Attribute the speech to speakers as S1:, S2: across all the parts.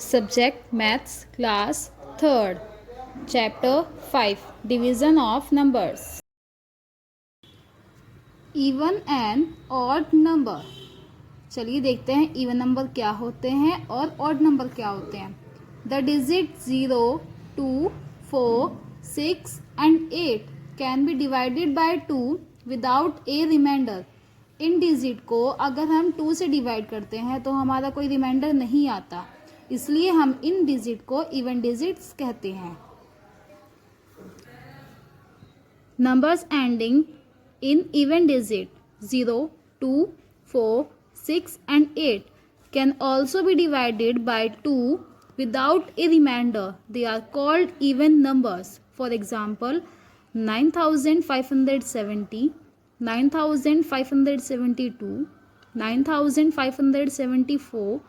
S1: Subject Maths, Class 3rd, Chapter 5, Division of Numbers. Even and odd number. चलिए देखते हैं even number क्या होते हैं और ऑड नंबर क्या होते हैं. The digits 0, 2, 4, 6 and 8 can be divided by 2 without a remainder. In digit को अगर हम 2 से डिवाइड करते हैं तो हमारा कोई रिमाइंडर नहीं आता, इसलिए हम इन डिजिट को इवन डिजिट्स कहते हैं. Numbers ending in even digit 0, 2, 4, 6 and 8 can also be divided by 2 without a remainder. They are called even numbers. For example, 9570, 9572, 9574,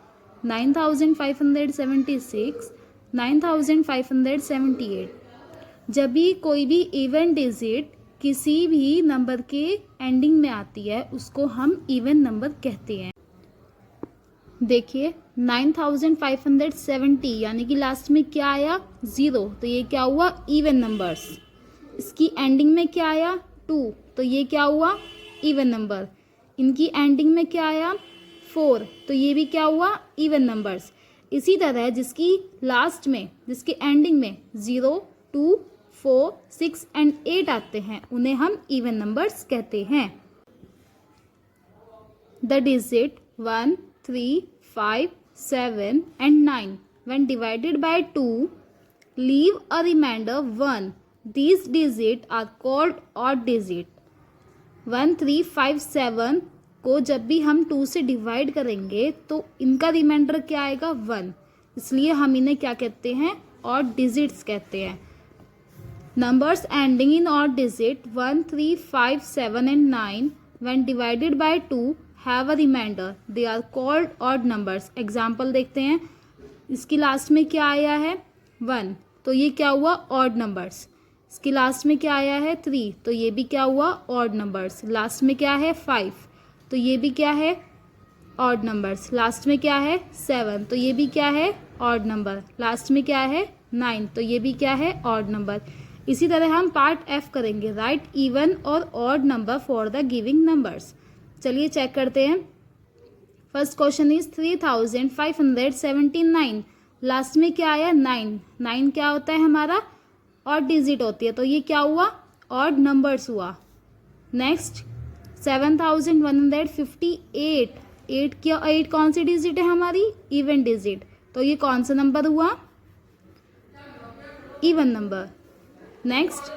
S1: 9576, 9578. जब भी कोई भी इवन डिजिट किसी भी नंबर के एंडिंग में आती है उसको हम इवन नंबर कहते हैं. देखिए 9570 यानी कि लास्ट में क्या आया 0, तो ये क्या हुआ इवन नंबर्स. इसकी एंडिंग में क्या आया 2, तो ये क्या हुआ इवन नंबर. इनकी एंडिंग में क्या आया 4, तो ये भी क्या हुआ इवन नंबर्स. इसी तरह जिसकी लास्ट में जिसकी एंडिंग में 0, 2, 4, 6 एंड 8 आते हैं उन्हें हम इवन नंबर्स कहते हैं. The digit 1, 3, 5, 7 and 9 when divided by 2 leave a remainder 1. These digits are called odd digit. 1, 3, 5, 7 को जब भी हम 2 से डिवाइड करेंगे तो इनका रिमाइंडर क्या आएगा 1, इसलिए हम इन्हें क्या कहते हैं ऑड डिजिट्स कहते हैं. Numbers ending in odd digit 1, 3, 5, 7 and 9 when divided by 2 have a remainder. They are called odd numbers. Example देखते हैं. इसकी लास्ट में क्या आया है 1, तो ये क्या हुआ ऑड नंबर्स. इसकी लास्ट में क्या आया है 3, तो ये भी क्या हुआ ऑड नंबर्स. लास्ट में क्या है 5, तो ये भी क्या है ऑड नंबर्स. लास्ट में क्या है 7, तो ये भी क्या है ऑड नंबर. लास्ट में क्या है 9, तो ये भी क्या है ऑड नंबर. इसी तरह हम पार्ट F करेंगे. राइट इवन और odd number for the giving numbers. चलिए चेक करते हैं. First question is 3579. लास्ट में क्या आया 9. 9 क्या होता है हमारा ऑड डिजिट होती है, तो ये क्या हुआ ऑड नंबर्स हुआ. नेक्स्ट 7158. 8 क्या 8 कौन सी डिजिट है हमारी इवन डिजिट, तो ये कौन सा नंबर हुआ इवन नंबर. नेक्स्ट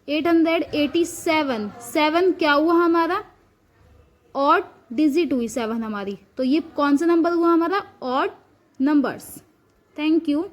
S1: 8887. 7 क्या हुआ हमारा ऑड डिजिट हुई 7 हमारी, तो ये कौन सा नंबर हुआ हमारा ऑड नंबर्स. Thank you.